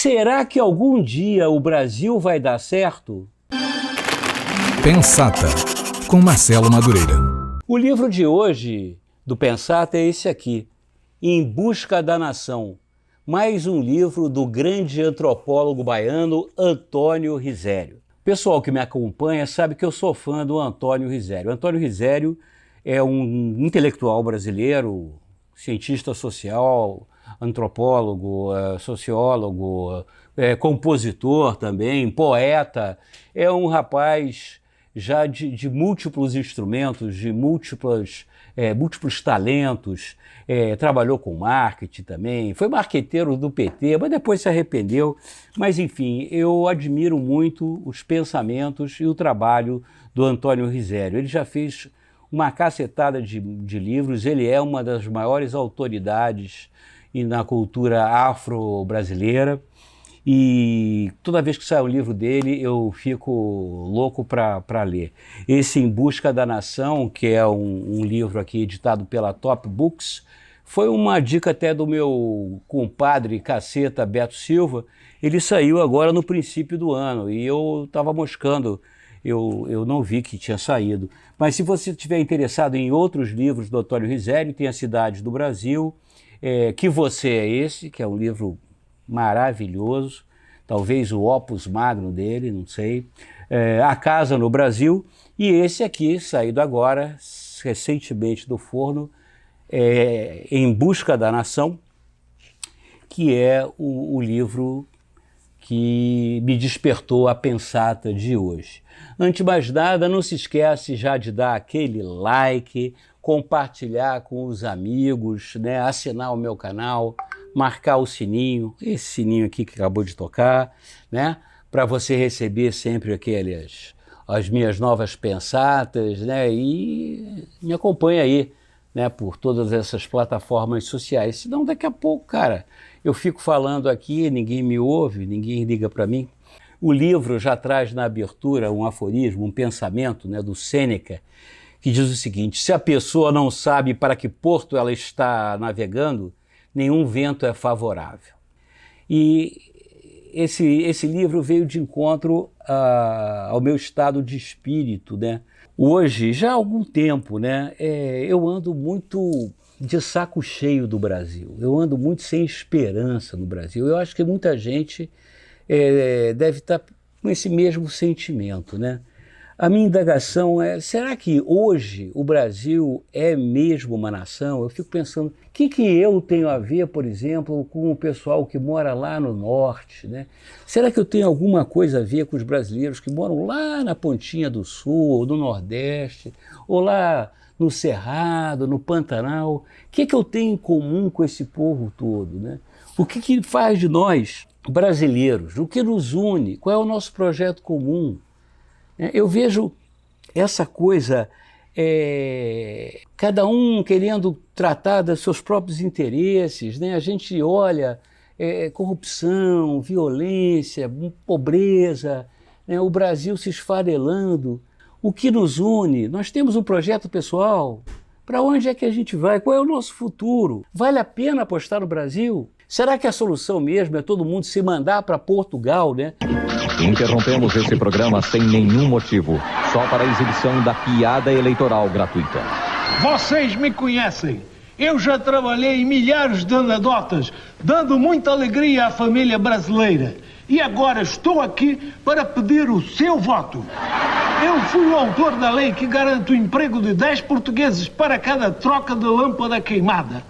Será que algum dia o Brasil vai dar certo? Pensata, com Marcelo Madureira. O livro de hoje do Pensata é esse aqui, Em Busca da Nação. Mais um livro do grande antropólogo baiano Antônio Risério. O pessoal que me acompanha sabe que eu sou fã do Antônio Risério. Antônio Risério é um intelectual brasileiro, cientista social, antropólogo, sociólogo, compositor também, poeta. É um rapaz já de múltiplos instrumentos, de múltiplos talentos, trabalhou com marketing também, foi marqueteiro do PT, mas depois se arrependeu. Mas enfim, eu admiro muito os pensamentos e o trabalho do Antônio Risério. Ele já fez uma cacetada de livros, ele é uma das maiores autoridades na cultura afro-brasileira, e toda vez que sai um livro dele eu fico louco para ler. Esse Em Busca da Nação, que é um livro aqui editado pela Top Books, foi uma dica até do meu compadre caceta Beto Silva. Ele saiu agora no princípio do ano e eu estava moscando, eu não vi que tinha saído. Mas se você estiver interessado em outros livros do Antônio Risério, tem A Cidade do Brasil, Que Você é Esse, que é um livro maravilhoso, talvez o opus magnum dele, não sei, A Casa no Brasil, e esse aqui, saído agora, recentemente do forno, Em Busca da Nação, que é o livro que me despertou a pensata de hoje. Antes de mais nada, não se esquece já de dar aquele like, compartilhar com os amigos, né? Assinar o meu canal, marcar o sininho, esse sininho aqui que acabou de tocar, né? Para você receber sempre as minhas novas pensatas, né? E me acompanha aí, né? Por todas essas plataformas sociais. Senão daqui a pouco, cara, eu fico falando aqui, ninguém me ouve, ninguém liga para mim. O livro já traz na abertura um aforismo, um pensamento, né, do Sêneca, que diz o seguinte: se a pessoa não sabe para que porto ela está navegando, nenhum vento é favorável. E esse livro veio de encontro ao meu estado de espírito, né? Hoje, já há algum tempo, né, eu ando muito de saco cheio do Brasil, eu ando muito sem esperança no Brasil. Eu acho que muita gente deve estar com esse mesmo sentimento, né? A minha indagação é, será que hoje o Brasil é mesmo uma nação? Eu fico pensando, o que eu tenho a ver, por exemplo, com o pessoal que mora lá no norte, né? Será que eu tenho alguma coisa a ver com os brasileiros que moram lá na pontinha do sul, ou do nordeste, ou lá no Cerrado, no Pantanal? O que eu tenho em comum com esse povo todo, né? O que faz de nós brasileiros? O que nos une? Qual é o nosso projeto comum? Eu vejo essa coisa, cada um querendo tratar dos seus próprios interesses, né? A gente olha corrupção, violência, pobreza, né? O Brasil se esfarelando. O que nos une? Nós temos um projeto pessoal? Para onde é que a gente vai? Qual é o nosso futuro? Vale a pena apostar no Brasil? Será que a solução mesmo é todo mundo se mandar para Portugal, né? Interrompemos esse programa sem nenhum motivo, só para a exibição da piada eleitoral gratuita. Vocês me conhecem. Eu já trabalhei em milhares de anedotas, dando muita alegria à família brasileira. E agora estou aqui para pedir o seu voto. Eu fui o autor da lei que garante o emprego de 10 portugueses para cada troca de lâmpada queimada.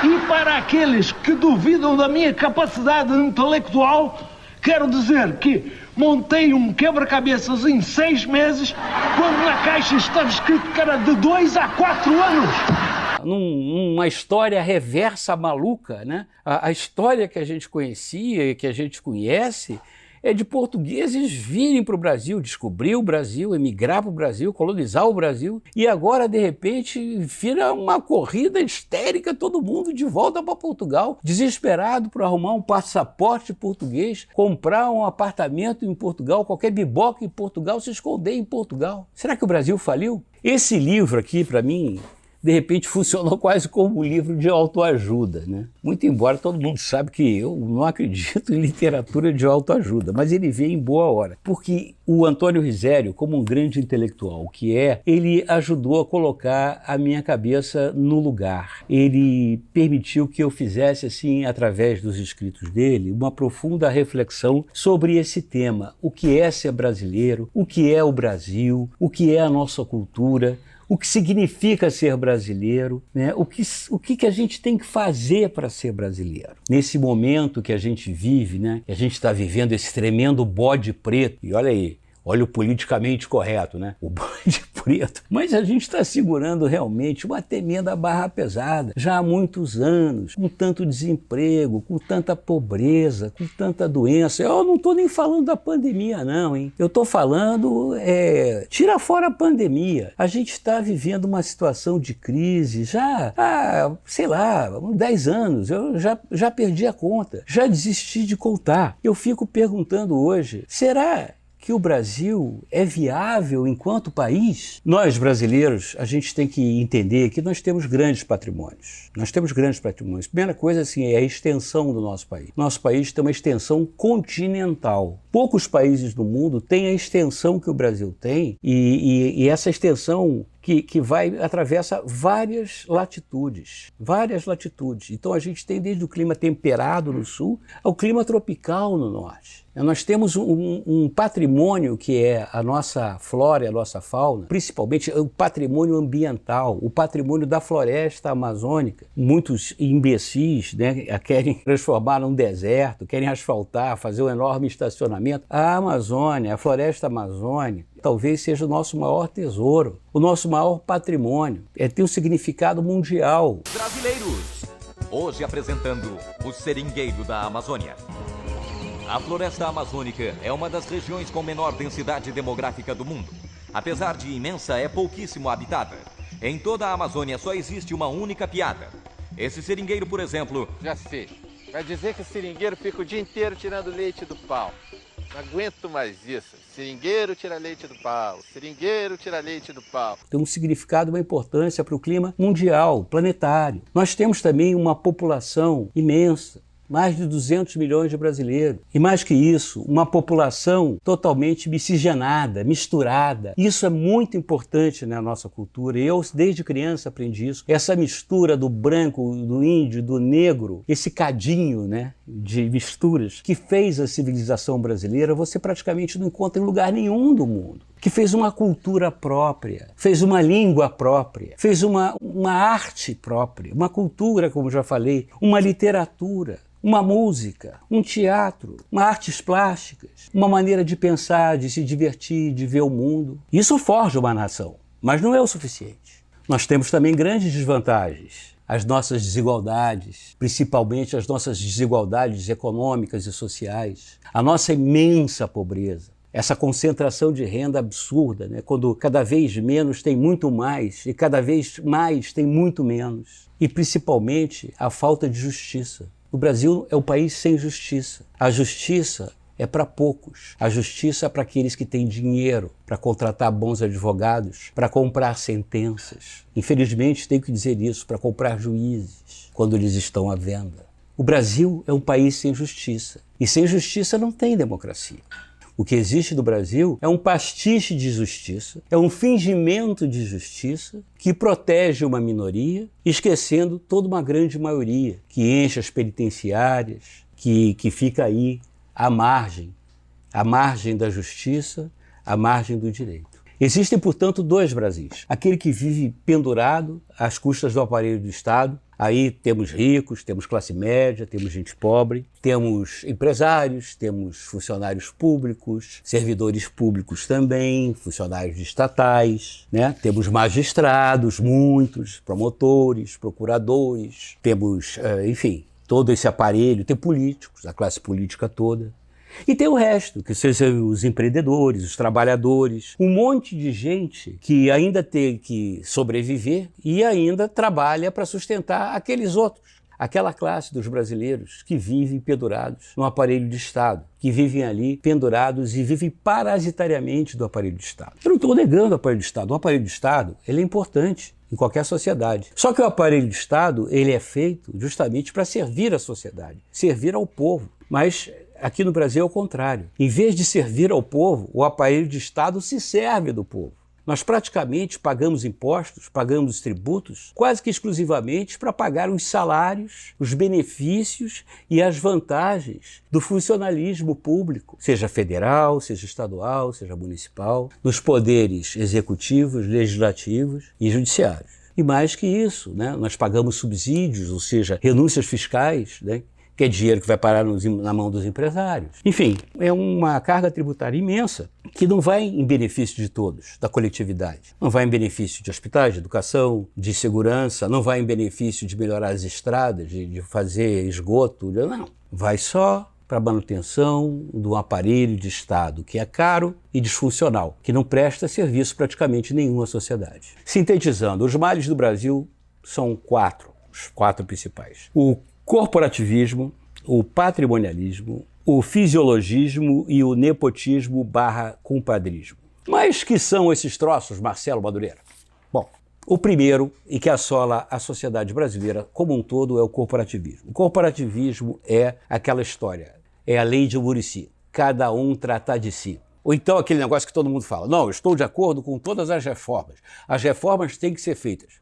E para aqueles que duvidam da minha capacidade intelectual, quero dizer que montei um quebra-cabeças em 6 meses, quando na caixa estava escrito que era de 2 a 4 anos. Numa história reversa maluca, né? A história que a gente conhecia, que a gente conhece, é de portugueses virem para o Brasil, descobrir o Brasil, emigrar para o Brasil, colonizar o Brasil, e agora, de repente, vira uma corrida histérica, todo mundo de volta para Portugal, desesperado por arrumar um passaporte português, comprar um apartamento em Portugal, qualquer biboca em Portugal, se esconder em Portugal. Será que o Brasil faliu? Esse livro aqui, para mim, de repente funcionou quase como um livro de autoajuda, né? Muito embora todo mundo sabe que eu não acredito em literatura de autoajuda, mas ele veio em boa hora, porque o Antônio Risério, como um grande intelectual que é, ele ajudou a colocar a minha cabeça no lugar. Ele permitiu que eu fizesse, assim, através dos escritos dele, uma profunda reflexão sobre esse tema. O que é ser brasileiro, o que é o Brasil, o que é a nossa cultura, o que significa ser brasileiro, né? O que a gente tem que fazer para ser brasileiro. Nesse momento que a gente vive, né? Que a gente está vivendo esse tremendo bode preto, e olha aí, olha o politicamente correto, né? O bode preto. Mas a gente está segurando realmente uma tremenda barra pesada, já há muitos anos, com tanto desemprego, com tanta pobreza, com tanta doença. Eu não estou nem falando da pandemia não, hein? Eu estou falando, tira fora a pandemia. A gente está vivendo uma situação de crise já há, sei lá, 10 anos. Eu já perdi a conta, já desisti de contar. Eu fico perguntando hoje, será que o Brasil é viável enquanto país? Nós, brasileiros, a gente tem que entender que nós temos grandes patrimônios. Nós temos grandes patrimônios. Primeira coisa, assim, é a extensão do nosso país. Nosso país tem uma extensão continental. Poucos países do mundo têm a extensão que o Brasil tem e essa extensão que atravessa várias latitudes. Então a gente tem desde o clima temperado no sul ao clima tropical no norte. Nós temos um patrimônio que é a nossa flora e a nossa fauna, principalmente o patrimônio ambiental, o patrimônio da floresta amazônica. Muitos imbecis, né, querem transformar num deserto, querem asfaltar, fazer um enorme estacionamento. A Amazônia, a floresta amazônica, talvez seja o nosso maior tesouro, o nosso maior patrimônio. Tem um significado mundial. Brasileiros, hoje apresentando o seringueiro da Amazônia. A floresta amazônica é uma das regiões com menor densidade demográfica do mundo. Apesar de imensa, é pouquíssimo habitada. Em toda a Amazônia só existe uma única piada. Esse seringueiro, por exemplo... Já sei. Vai dizer que o seringueiro fica o dia inteiro tirando leite do pau. Não aguento mais isso. Seringueiro tira leite do pau. Seringueiro tira leite do pau. Tem um significado, uma importância para o clima mundial, planetário. Nós temos também uma população imensa. Mais de 200 milhões de brasileiros. E mais que isso, uma população totalmente miscigenada, misturada. Isso é muito importante na nossa cultura. Eu, desde criança, aprendi isso. Essa mistura do branco, do índio, do negro, esse cadinho, né, de misturas que fez a civilização brasileira, você praticamente não encontra em lugar nenhum do mundo. Que fez uma cultura própria, fez uma língua própria, fez uma arte própria, uma cultura, como já falei, uma literatura, uma música, um teatro, uma artes plásticas, uma maneira de pensar, de se divertir, de ver o mundo. Isso forja uma nação, mas não é o suficiente. Nós temos também grandes desvantagens. As nossas desigualdades, principalmente as nossas desigualdades econômicas e sociais, a nossa imensa pobreza. Essa concentração de renda absurda, né? Quando cada vez menos tem muito mais e cada vez mais tem muito menos. E principalmente a falta de justiça. O Brasil é um país sem justiça. A justiça é para poucos. A justiça é para aqueles que têm dinheiro para contratar bons advogados, para comprar sentenças. Infelizmente, tenho que dizer isso, para comprar juízes quando eles estão à venda. O Brasil é um país sem justiça. E sem justiça não tem democracia. O que existe no Brasil é um pastiche de justiça, é um fingimento de justiça que protege uma minoria, esquecendo toda uma grande maioria, que enche as penitenciárias, que fica aí à margem da justiça, à margem do direito. Existem, portanto, dois Brasis. Aquele que vive pendurado às custas do aparelho do Estado. Aí temos ricos, temos classe média, temos gente pobre, temos empresários, temos funcionários públicos, servidores públicos também, funcionários estatais, né? Temos magistrados, muitos, promotores, procuradores, temos, enfim, todo esse aparelho, tem políticos, a classe política toda. E tem o resto, que são os empreendedores, os trabalhadores, um monte de gente que ainda tem que sobreviver e ainda trabalha para sustentar aqueles outros, aquela classe dos brasileiros que vivem pendurados no aparelho de Estado, que vivem ali pendurados e vivem parasitariamente do aparelho de Estado. Eu não estou negando o aparelho de Estado. O aparelho de Estado, ele é importante. em qualquer sociedade. Só que o aparelho de Estado, ele é feito justamente para servir a sociedade, servir ao povo. Mas aqui no Brasil é o contrário. Em vez de servir ao povo, o aparelho de Estado se serve do povo. Nós praticamente pagamos impostos, pagamos tributos, quase que exclusivamente para pagar os salários, os benefícios e as vantagens do funcionalismo público, seja federal, seja estadual, seja municipal, nos poderes executivos, legislativos e judiciários. E mais que isso, né, nós pagamos subsídios, ou seja, renúncias fiscais, né, que é dinheiro que vai parar na mão dos empresários. Enfim, é uma carga tributária imensa que não vai em benefício de todos, da coletividade. Não vai em benefício de hospitais, de educação, de segurança, não vai em benefício de melhorar as estradas, de fazer esgoto, não. Vai só para a manutenção de um aparelho de Estado que é caro e disfuncional, que não presta serviço praticamente nenhum à sociedade. Sintetizando, os males do Brasil são os quatro principais. O corporativismo, o patrimonialismo, o fisiologismo e o nepotismo / compadrismo. Mas que são esses troços, Marcelo Madureira? Bom, o primeiro, e que assola a sociedade brasileira como um todo, é o corporativismo. O corporativismo é aquela história, é a lei de Muricy, cada um tratar de si. Ou então aquele negócio que todo mundo fala, não, eu estou de acordo com todas as reformas têm que ser feitas,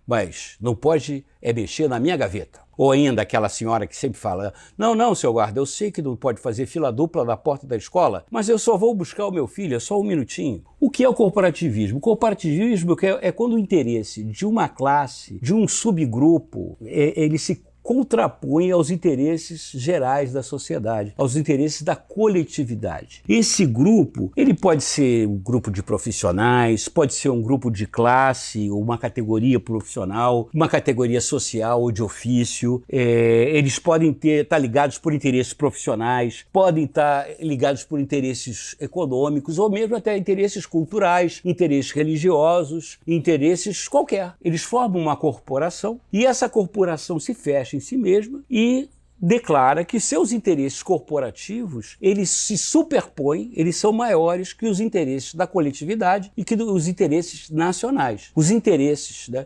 mas não pode mexer na minha gaveta. Ou ainda aquela senhora que sempre fala, não, seu guarda, eu sei que não pode fazer fila dupla na porta da escola, mas eu só vou buscar o meu filho, é só um minutinho. O que é o corporativismo? O corporativismo é quando o interesse de uma classe, de um subgrupo, ele se contrapõe aos interesses gerais da sociedade, aos interesses da coletividade. Esse grupo, ele pode ser um grupo de profissionais, pode ser um grupo de classe, uma categoria profissional, uma categoria social ou de ofício, eles podem estar ligados por interesses profissionais, podem estar ligados por interesses econômicos ou mesmo até interesses culturais, interesses religiosos, interesses qualquer. Eles formam uma corporação e essa corporação se fecha em si mesma e declara que seus interesses corporativos, eles se superpõem, eles são maiores que os interesses da coletividade e que os interesses nacionais. Os interesses, né,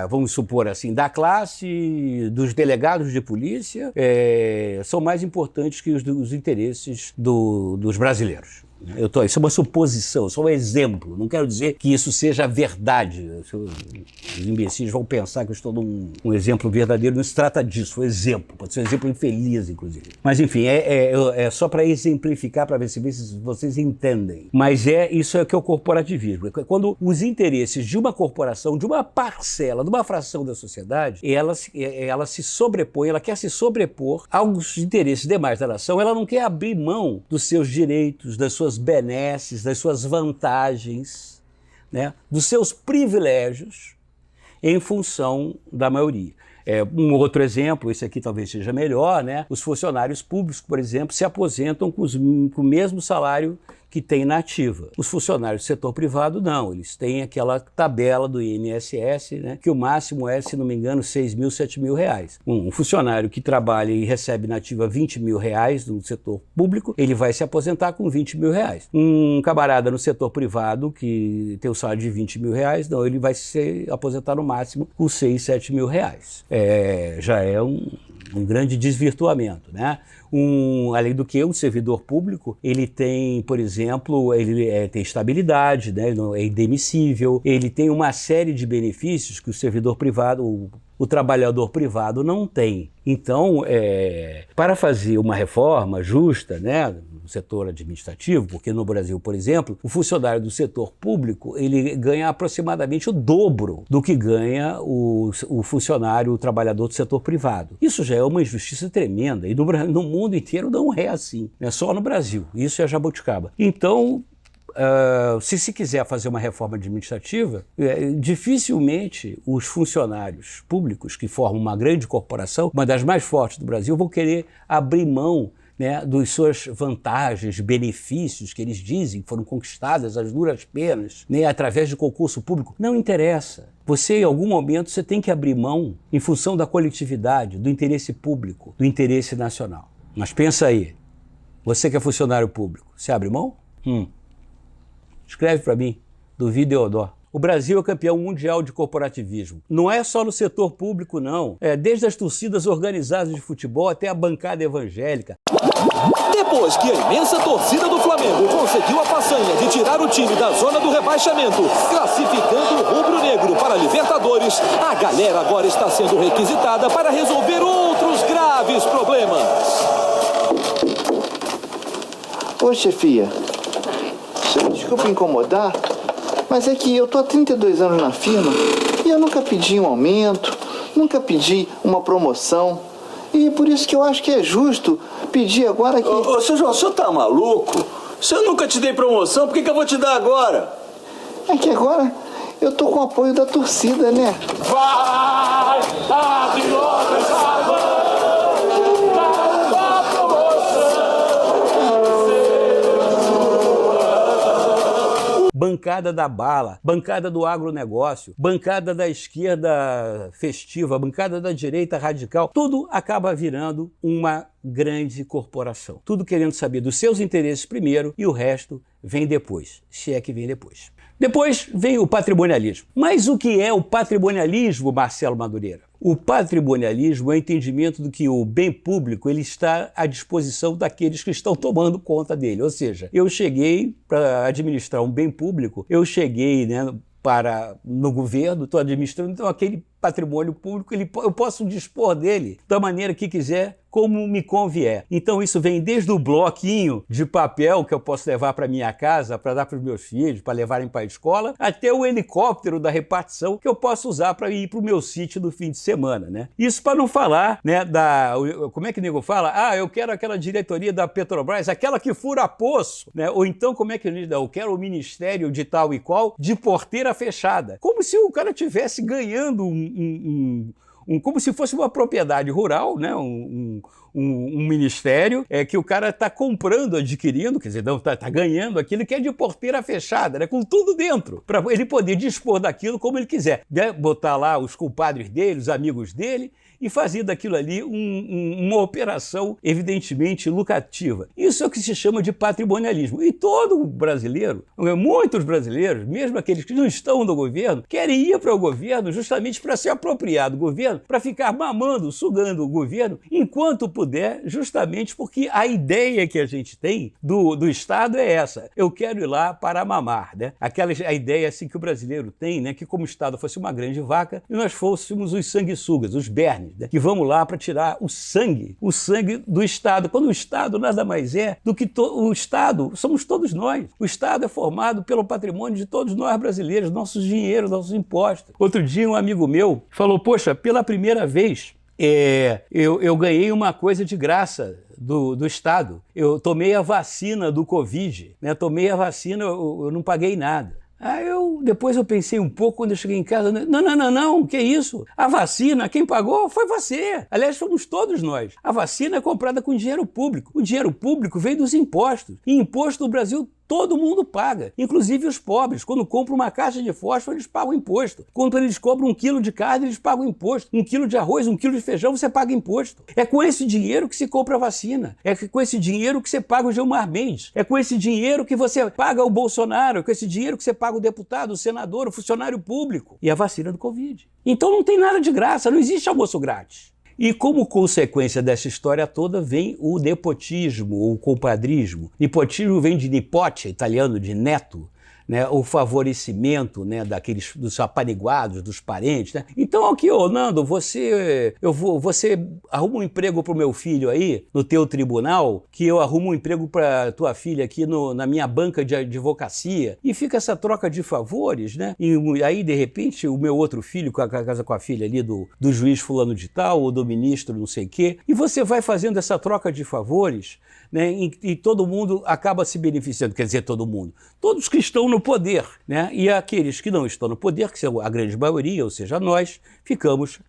vamos supor assim, da classe, dos delegados de polícia, são mais importantes que os interesses dos brasileiros. Isso é uma suposição, isso é um exemplo. Não quero dizer que isso seja verdade. Os imbecis vão pensar que eu estou dando um exemplo verdadeiro. Não se trata disso, é um exemplo. Pode ser um exemplo infeliz, inclusive. Mas, enfim, é só para exemplificar, para ver se vocês entendem. Mas isso é o que é o corporativismo. É quando os interesses de uma corporação, de uma parcela, de uma fração da sociedade, ela se sobrepõe, ela quer se sobrepor aos interesses demais da nação. Ela não quer abrir mão dos seus direitos, das suas benesses, das suas vantagens, né, dos seus privilégios em função da maioria. Um outro exemplo, esse aqui talvez seja melhor, né? Os funcionários públicos, por exemplo, se aposentam com o mesmo salário que tem na ativa. Os funcionários do setor privado não, eles têm aquela tabela do INSS, né, que o máximo é, se não me engano, 6 mil, 7 mil reais. Um funcionário que trabalha e recebe na ativa 20 mil reais no setor público, ele vai se aposentar com 20 mil reais. Um camarada no setor privado que tem o salário de 20 mil reais, não, ele vai se aposentar no máximo com 6, 7 mil reais. Já é um grande desvirtuamento, né? Além do que, um servidor público, ele tem, por exemplo, ele tem estabilidade, né? Ele não é indemissível, ele tem uma série de benefícios que o servidor privado, o trabalhador privado não tem. Então, para fazer uma reforma justa, né, no setor administrativo, porque no Brasil, por exemplo, o funcionário do setor público, ele ganha aproximadamente o dobro do que ganha o funcionário, o trabalhador do setor privado. Isso já é uma injustiça tremenda, e no mundo inteiro não é assim, é só no Brasil. Isso é jabuticaba. Então, se quiser fazer uma reforma administrativa, dificilmente os funcionários públicos que formam uma grande corporação, uma das mais fortes do Brasil, vão querer abrir mão, né, das suas vantagens, benefícios que eles dizem que foram conquistadas às duras penas, né, através de concurso público. Não interessa. Você, em algum momento, você tem que abrir mão em função da coletividade, do interesse público, do interesse nacional. Mas pensa aí, você que é funcionário público, você abre mão? Escreve para mim, do Videodó. O Brasil é campeão mundial de corporativismo. Não é só no setor público, não. Desde as torcidas organizadas de futebol até a bancada evangélica. Depois que a imensa torcida do Flamengo conseguiu a façanha de tirar o time da zona do rebaixamento, classificando o rubro-negro para a Libertadores, a galera agora está sendo requisitada para resolver outros graves problemas. Ô chefia, desculpa incomodar, mas é que eu tô há 32 anos na firma e eu nunca pedi um aumento, nunca pedi uma promoção. E por isso que eu acho que é justo pedir agora que... Ô, seu João, o senhor tá maluco? Se eu nunca te dei promoção, por que eu vou te dar agora? É que agora eu tô com o apoio da torcida, né? Vai, abre logo essa mão! Bancada da bala, bancada do agronegócio, bancada da esquerda festiva, bancada da direita radical, tudo acaba virando uma grande corporação. Tudo querendo saber dos seus interesses primeiro e o resto vem depois, se é que vem depois. Depois vem o patrimonialismo. Mas o que é o patrimonialismo, Marcelo Madureira? O patrimonialismo é o entendimento do que o bem público ele está à disposição daqueles que estão tomando conta dele. Ou seja, eu cheguei para administrar um bem público, eu cheguei no governo, estou administrando, então aquele patrimônio público eu posso dispor dele da maneira que quiser, como me convier. Então isso vem desde o bloquinho de papel que eu posso levar para minha casa, para dar para os meus filhos, para levarem para a escola, até o helicóptero da repartição que eu posso usar para ir para o meu sítio no fim de semana, né? Isso para não falar, como é que o nego fala? Eu quero aquela diretoria da Petrobras, aquela que fura poço, né? Ou então, como é que eu quero o ministério de tal e qual de porteira fechada. Como se o cara tivesse ganhando como se fosse uma propriedade rural, né? Um ministério que o cara está comprando, adquirindo, quer dizer, não está ganhando aquilo que é de porteira fechada, né? Com tudo dentro, para ele poder dispor daquilo como ele quiser, né? Botar lá os compadres dele, os amigos dele, e fazer daquilo ali uma operação evidentemente lucrativa. Isso é o que se chama de patrimonialismo. E todo brasileiro, muitos brasileiros, mesmo aqueles que não estão no governo, querem ir para o governo justamente para se apropriar do governo, para ficar mamando, sugando o governo enquanto puder, justamente porque a ideia que a gente tem do Estado é essa. Eu quero ir lá para mamar, né? A ideia assim que o brasileiro tem, né? Que como o Estado fosse uma grande vaca e nós fôssemos os sanguessugas, os bernes, que vamos lá para tirar o sangue do Estado, quando o Estado nada mais é do que o Estado, somos todos nós. O Estado é formado pelo patrimônio de todos nós brasileiros, nossos dinheiros, nossos impostos. Outro dia um amigo meu falou, poxa, pela primeira vez eu ganhei uma coisa de graça do Estado. Eu tomei a vacina do Covid, né? Tomei a vacina, eu não paguei nada. Depois eu pensei um pouco quando eu cheguei em casa, não, que isso? A vacina, quem pagou foi você. Aliás, fomos todos nós. A vacina é comprada com dinheiro público. O dinheiro público veio dos impostos. E imposto no Brasil todo mundo paga, inclusive os pobres. Quando compram uma caixa de fósforo, eles pagam imposto. Quando eles compram 1 quilo de carne, eles pagam imposto. 1 quilo de arroz, 1 quilo de feijão, você paga imposto. É com esse dinheiro que se compra a vacina. É com esse dinheiro que você paga o Gilmar Mendes. É com esse dinheiro que você paga o Bolsonaro. É com esse dinheiro que você paga o deputado, o senador, o funcionário público. E a vacina do Covid. Então não tem nada de graça, não existe almoço grátis. E como consequência dessa história toda vem o nepotismo, ou compadrismo. Nepotismo vem de nipote, italiano, de neto, né? O favorecimento, né, dos apaniguados, dos parentes. Né? Então aqui, Nando, você arruma um emprego para o meu filho aí, no teu tribunal, que eu arrumo um emprego para tua filha aqui na minha banca de advocacia, e fica essa troca de favores, né? E aí, de repente, o meu outro filho casa com a filha ali do juiz fulano de tal, ou do ministro não sei o quê, e você vai fazendo essa troca de favores, né? E todo mundo acaba se beneficiando, quer dizer, todo mundo. Todos que estão no poder, né? E aqueles que não estão no poder, que são a grande maioria, ou seja, nós, ficamos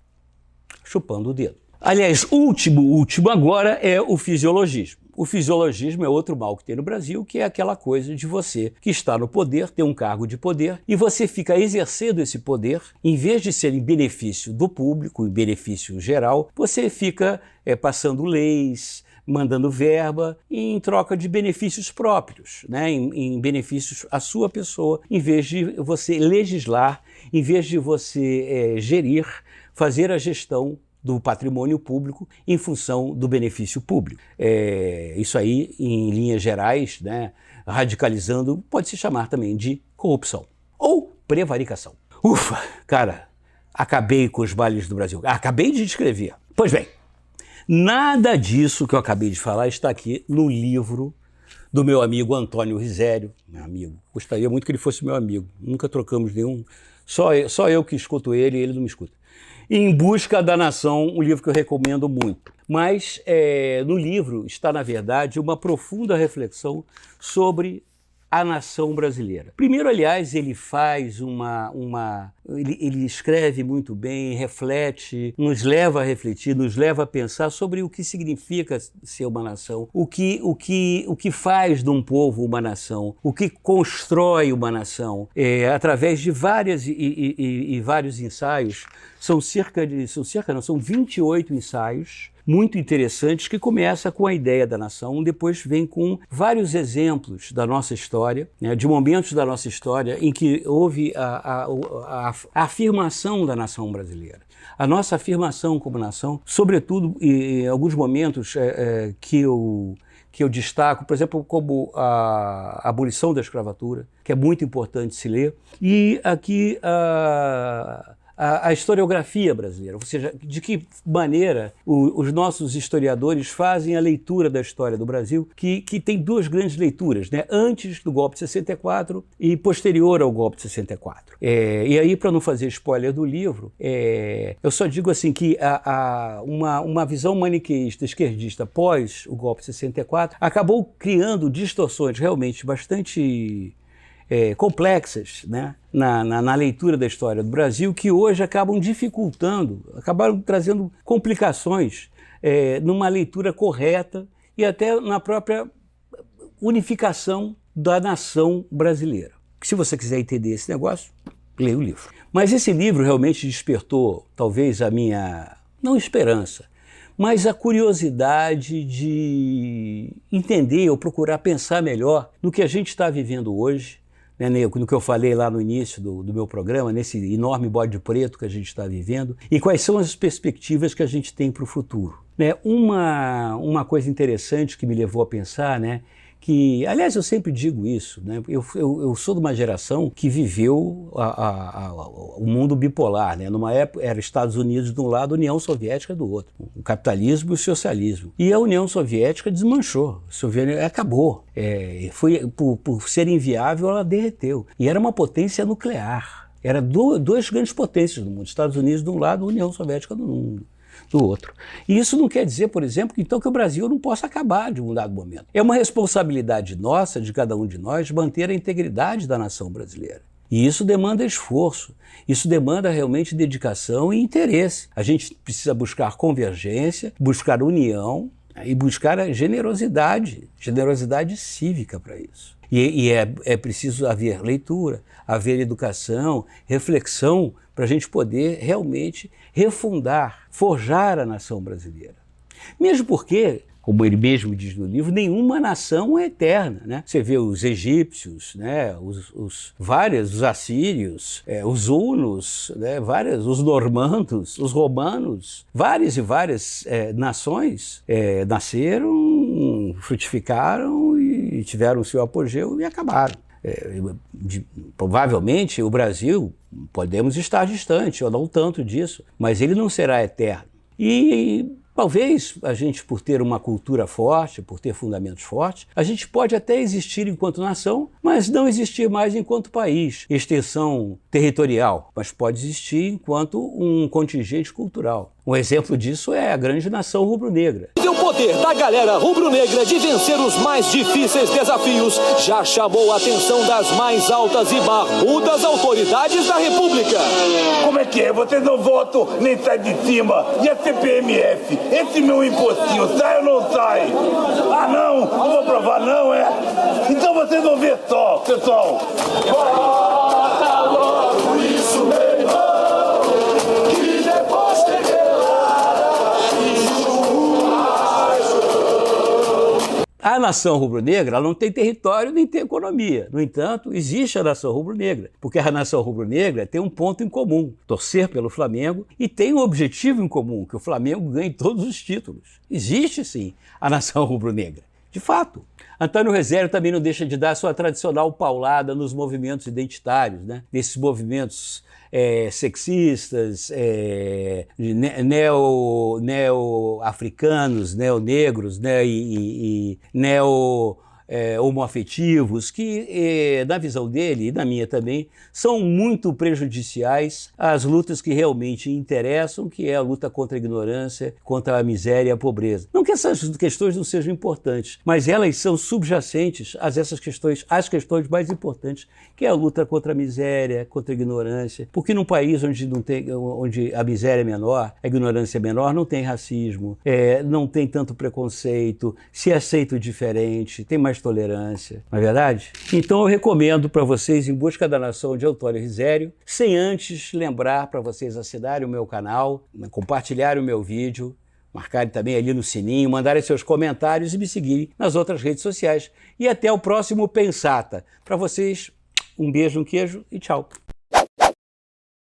chupando o dedo. Aliás, último agora é o fisiologismo. O fisiologismo é outro mal que tem no Brasil, que é aquela coisa de você que está no poder, tem um cargo de poder, e você fica exercendo esse poder, em vez de ser em benefício do público, em benefício geral, você fica passando leis, mandando verba em troca de benefícios próprios, né? Em benefícios à sua pessoa, em vez de você legislar, em vez de você gerir, fazer a gestão do patrimônio público em função do benefício público. Isso aí, em linhas gerais, né, radicalizando, pode se chamar também de corrupção ou prevaricação. Ufa, cara, acabei com os bailes do Brasil. Acabei de descrever. Pois bem, nada disso que eu acabei de falar está aqui no livro do meu amigo Antônio Risério, meu amigo. Gostaria muito que ele fosse meu amigo. Nunca trocamos nenhum. Só eu que escuto ele e ele não me escuta. Em Busca da Nação, um livro que eu recomendo muito. Mas no livro está, na verdade, uma profunda reflexão sobre a nação brasileira. Primeiro, aliás, ele faz ele escreve muito bem, reflete, nos leva a refletir, nos leva a pensar sobre o que significa ser uma nação, o que faz de um povo uma nação, o que constrói uma nação, através de vários ensaios. São 28 ensaios, muito interessantes, que começa com a ideia da nação, depois vem com vários exemplos da nossa história, né, de momentos da nossa história em que houve a afirmação da nação brasileira. A nossa afirmação como nação, sobretudo em alguns momentos que eu destaco, por exemplo, como a abolição da escravatura, que é muito importante se ler, e aqui a historiografia brasileira, ou seja, de que maneira os nossos historiadores fazem a leitura da história do Brasil, que tem duas grandes leituras, né? Antes do golpe de 64 e posterior ao golpe de 64. E aí, para não fazer spoiler do livro, eu só digo assim que uma visão maniqueísta, esquerdista, pós o golpe de 64, acabou criando distorções realmente bastante complexas, né, na leitura da história do Brasil, que hoje acabaram trazendo complicações numa leitura correta e até na própria unificação da nação brasileira. Se você quiser entender esse negócio, leia o livro. Mas esse livro realmente despertou, talvez, a minha, não esperança, mas a curiosidade de entender ou procurar pensar melhor no que a gente está vivendo hoje, né, no que eu falei lá no início do meu programa, nesse enorme bode preto que a gente está vivendo, e quais são as perspectivas que a gente tem para o futuro. Né, uma coisa interessante que me levou a pensar, né, que, aliás, eu sempre digo isso, né, eu sou de uma geração que viveu o mundo bipolar, né, numa época era Estados Unidos de um lado, União Soviética do outro, o capitalismo e o socialismo. E a União Soviética desmanchou, acabou. Por ser inviável, ela derreteu. E era uma potência nuclear. Era duas grandes potências do mundo, Estados Unidos de um lado, União Soviética do outro. E isso não quer dizer, por exemplo, que o Brasil não possa acabar de um dado momento. É uma responsabilidade nossa, de cada um de nós, manter a integridade da nação brasileira. E isso demanda esforço, isso demanda realmente dedicação e interesse. A gente precisa buscar convergência, buscar união e buscar a generosidade cívica para isso. E é preciso haver leitura, haver educação, reflexão, para a gente poder realmente refundar, forjar a nação brasileira. Mesmo porque, como ele mesmo diz no livro, nenhuma nação é eterna, né? Você vê os egípcios, né? os assírios, os hunos, né? Os normandos, os romanos, várias e várias nações nasceram, frutificaram e tiveram o seu apogeu e acabaram. Provavelmente o Brasil, podemos estar distante, ou não tanto disso, mas ele não será eterno. E talvez a gente, por ter uma cultura forte, por ter fundamentos fortes, a gente pode até existir enquanto nação, mas não existir mais enquanto país, extensão territorial, mas pode existir enquanto um contingente cultural. Um exemplo disso é a grande nação rubro-negra. E o poder da galera rubro-negra de vencer os mais difíceis desafios já chamou a atenção das mais altas e barbudas autoridades da República. Como é que é? Vocês não votam nem sai de cima. E a CPMF? Esse meu impostinho sai ou não sai? Ah, não vou provar não, é? Então vocês vão ver só, pessoal. Bota logo isso, meu irmão, que depois tem gelada. A nação rubro-negra não tem território nem tem economia. No entanto, existe a nação rubro-negra, porque a nação rubro-negra tem um ponto em comum, torcer pelo Flamengo, e tem um objetivo em comum, que o Flamengo ganhe todos os títulos. Existe, sim, a nação rubro-negra, de fato. Antônio Risério também não deixa de dar sua tradicional paulada nos movimentos identitários, né? Nesses movimentos sexistas, neo-africanos, neo-negros, né? e homoafetivos, que, na visão dele e na minha também, são muito prejudiciais às lutas que realmente interessam, que é a luta contra a ignorância, contra a miséria e a pobreza. Não que essas questões não sejam importantes, mas elas são subjacentes às questões mais importantes, que é a luta contra a miséria, contra a ignorância, porque num país onde a miséria é menor, a ignorância é menor, não tem racismo, não tem tanto preconceito, se aceita o diferente, tem mais tolerância, não é verdade? Então eu recomendo para vocês Em Busca da Nação, de Antônio Risério, sem antes lembrar para vocês assinarem o meu canal, compartilharem o meu vídeo, marcarem também ali no sininho, mandarem seus comentários e me seguirem nas outras redes sociais. E até o próximo Pensata. Para vocês, um beijo, um queijo e tchau.